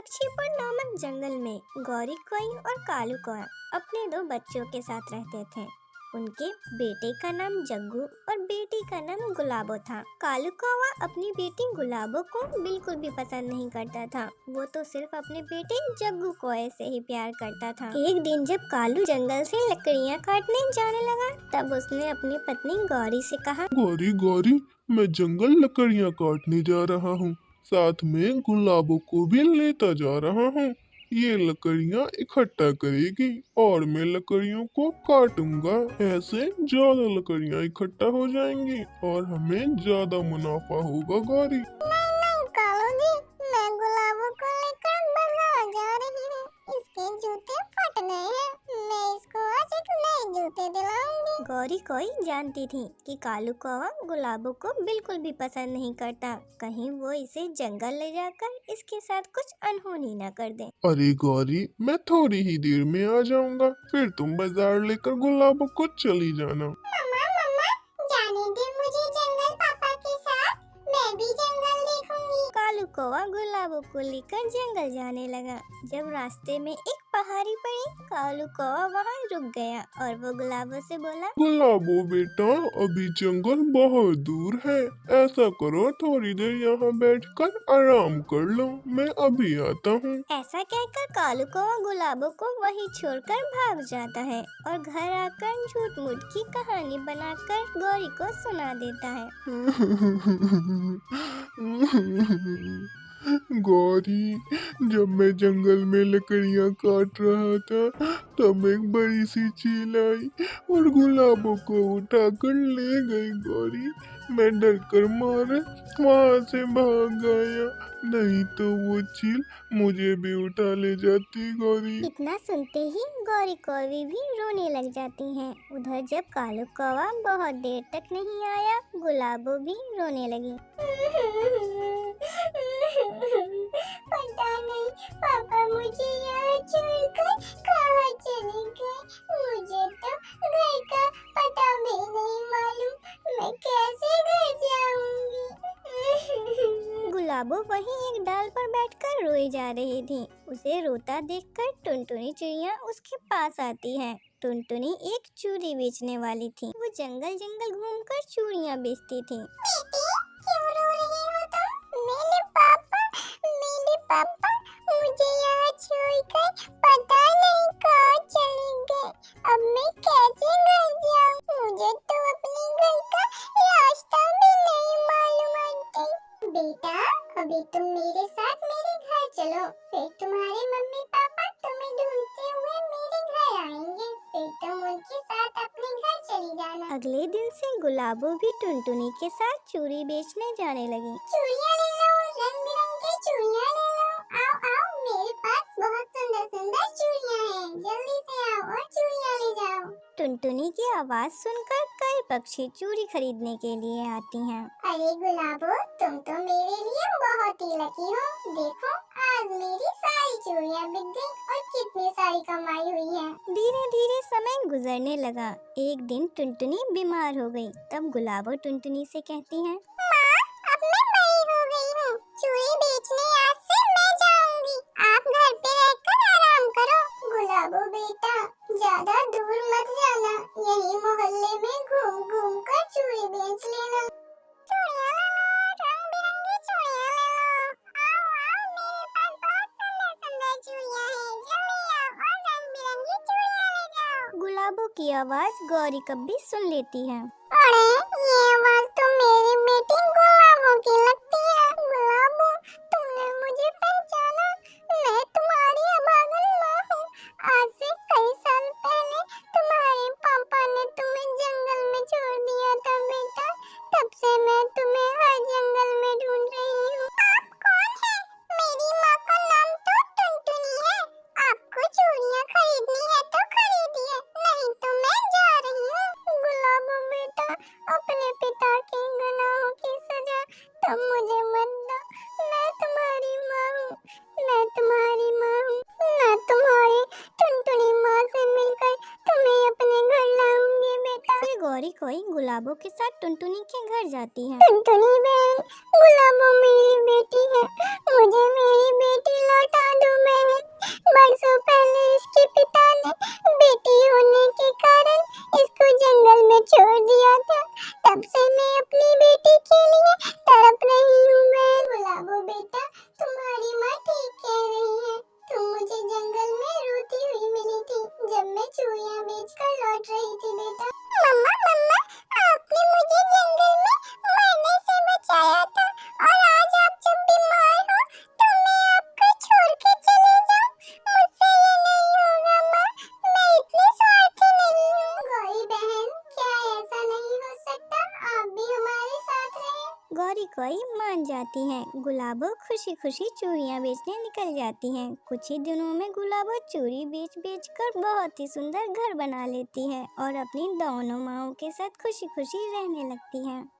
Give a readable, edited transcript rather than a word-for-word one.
पक्षीपुर नामक जंगल में गौरी कोई और कालू कौआ अपने दो बच्चों के साथ रहते थे। उनके बेटे का नाम जग्गू और बेटी का नाम गुलाबो था। कालू कौआ अपनी बेटी गुलाबो को बिल्कुल भी पसंद नहीं करता था। वो तो सिर्फ अपने बेटे जग्गू कौए से ही प्यार करता था। एक दिन जब कालू जंगल से लकड़ियाँ काटने जाने लगा, तब उसने अपनी पत्नी गौरी से कहा, गौरी गौरी, मैं जंगल लकड़ियाँ काटने जा रहा हूँ, साथ में गुलाबों को भी लेता जा रहा हूँ। ये लकड़ियाँ इकट्ठा करेगी और मैं लकड़ियों को काटूंगा। ऐसे ज्यादा लकड़ियाँ इकट्ठा हो जाएंगी और हमें ज्यादा मुनाफा होगा। गौरी, नहीं कालू जी, मैं गुलाबों को लेकर बाजार जा रही हूँ। इसके जूते फट गए हैं, मैं इसको आज एक नए जूते दिलाऊंगी। गौरी कोई जानती थी कि कालू कौवा गुलाबो को बिल्कुल भी पसंद नहीं करता। कहीं वो इसे जंगल ले जाकर इसके साथ कुछ अनहोनी न कर दे। अरे गौरी, मैं थोड़ी ही देर में आ जाऊंगा, फिर तुम बाजार लेकर गुलाबों को चली जाना। मम्मा मम्मा, जाने दे मुझे जंगल पापा के साथ, मैं भी जंगल देखूंगी। कालू कौवा गुलाबो को लेकर जंगल जाने लगा। जब रास्ते में एक पहाड़ी पड़ी, कालू कौवा वहाँ रुक गया और वो गुलाबो से बोला, गुलाबो बेटा, अभी जंगल बहुत दूर है। ऐसा करो, थोड़ी देर यहाँ बैठकर आराम कर लो, मैं अभी आता हूँ। ऐसा कहकर कालू कौवा गुलाबो को वहीं छोड़कर भाग जाता है और घर आकर झूठ मूठ की कहानी बनाकर गौरी को सुना देता है। गौरी, जब मैं जंगल में लकड़ियाँ काट रहा था, तब एक बड़ी सी चील आई और गुलाबों को उठाकर ले गई। गौरी, मैं डर कर मारे वहाँ से भाग गया, नहीं तो वो चील मुझे भी उठा ले जाती। गौरी, इतना सुनते ही गौरी कौवी भी रोने लग जाती हैं। उधर जब कालू कौवा बहुत देर तक नहीं आया, गुलाबो भी रोने लगी। पता नहीं पापा मुझे यहाँ छोड़कर कहाँ चले गए। मुझे तो घर का पता भी नहीं मालूम, मैं कैसे घर जाऊंगी। गुलाबो वहीं एक डाल पर बैठकर रोई जा रही थी। उसे रोता देखकर टुनटुनी चिड़िया उसके पास आती है। टुनटुनी एक चूड़ी बेचने वाली थी। वो जंगल जंगल घूमकर चूड़ियाँ बेचती थी। बेटी, क्यों रो रही हो तुम? मेरे पापा मुझे यहाँ छोड़कर पता नहीं कहाँ चले गए। अब मैं कैसे घर जाऊँ? मुझे तो अपने घर का रास्ता भी नहीं मालूम आंटी। बेटा, अभी तुम मेरे साथ मेरे घर चलो, फिर तुम्हारे मम्मी पापा तुम्हें ढूंढते हुए मेरे घर आएंगे, फिर तुम उनके साथ अपने घर चली जाना। अगले दिन से गुलाबो भी टुनटुनी के साथ चूड़ी बेचने जाने लगी। चूड़ियाँ ले लो, रंग बिरंगी चूड़ियाँ ले लो। आओ आओ, मेरे पास बहुत सुंदर सुंदर चूड़ियाँ हैं, जल्दी से आओ और चूड़ियाँ ले जाओ। टुनटुनी की आवाज सुनकर कई पक्षी चूड़ी खरीदने के लिए आती हैं। अरे गुलाबो, तुम तो मेरे लिए बहुत ही लकी हो। देखो, आज मेरी सारी चूड़ियाँ बिक गई और कितनी सारी कमाई हुई है। धीरे धीरे समय गुजरने लगा। एक दिन टुनटुनी बीमार हो गई। तब गुलाबो टुनटुनी से कहती है, माँ, अब मैं बड़ी हो गई हूँ, चूड़ी बेचने आज से मैं जाऊंगी। आप घर पे रहकर आराम करो। गुलाबो बेटा, ज्यादा दूर मत जाना, यही मोहल्ले में घूम घूम कर चूड़ी बेच लेना। चूड़ियाँ ले लो, रंग बिरंगी चूड़ियाँ ले लो। आओ आओ, मेरे पास बहुत सुंदर सुंदर चूड़ियाँ हैं, जल्दी आओ और रंग बिरंगी चूड़ियाँ ले जाओ। गुलाबो की आवाज गौरी कभी सुन लेती है। अरे, ये आवाज तो मेरी बेटी गुलाबो की लगती है। गुलाबो, तुमने मुझे पहचाना? मैं तुम्हारी अभागन माँ हूँ। आज से कई साल पहले तुम्हारे पापा ने तुम्हें जंगल में छोड़ दिया था बेटा, तब से मैं तुम्हें हर जंगल में ढूंढ रही हूँ। आप कौन हैं? मेरी माँ का नाम तो टुनटुनी है। आपको चूड़ियाँ खरीदनी है तो खरीदिए, नहीं तो मैं जा रही हूँ। गुलाबो बेटा, अपने पिता के गुनाहों की सजा तुम मुझे मत दो। मैं तुम्हारी माँ हूँ, मैं तुम्हारी माँ हूँ। मैं तुम्हारी टुनटुनी माँ से मिलकर तुम्हें अपने घर लाऊंगी बेटा। फिर गौरी कोई गुलाबो के साथ टुनटुनी के घर जाती है। टुनटुनी बहन, गुलाबो मेरी बेटी है, मुझे मेरी बेटी लौटा गौरी कोई मान जाती है। गुलाबो खुशी खुशी चूड़ियाँ बेचने निकल जाती है। कुछ ही दिनों में गुलाबो चूड़ी बेच बेच कर बहुत ही सुंदर घर बना लेती है और अपनी दोनों माँओं के साथ खुशी खुशी रहने लगती है।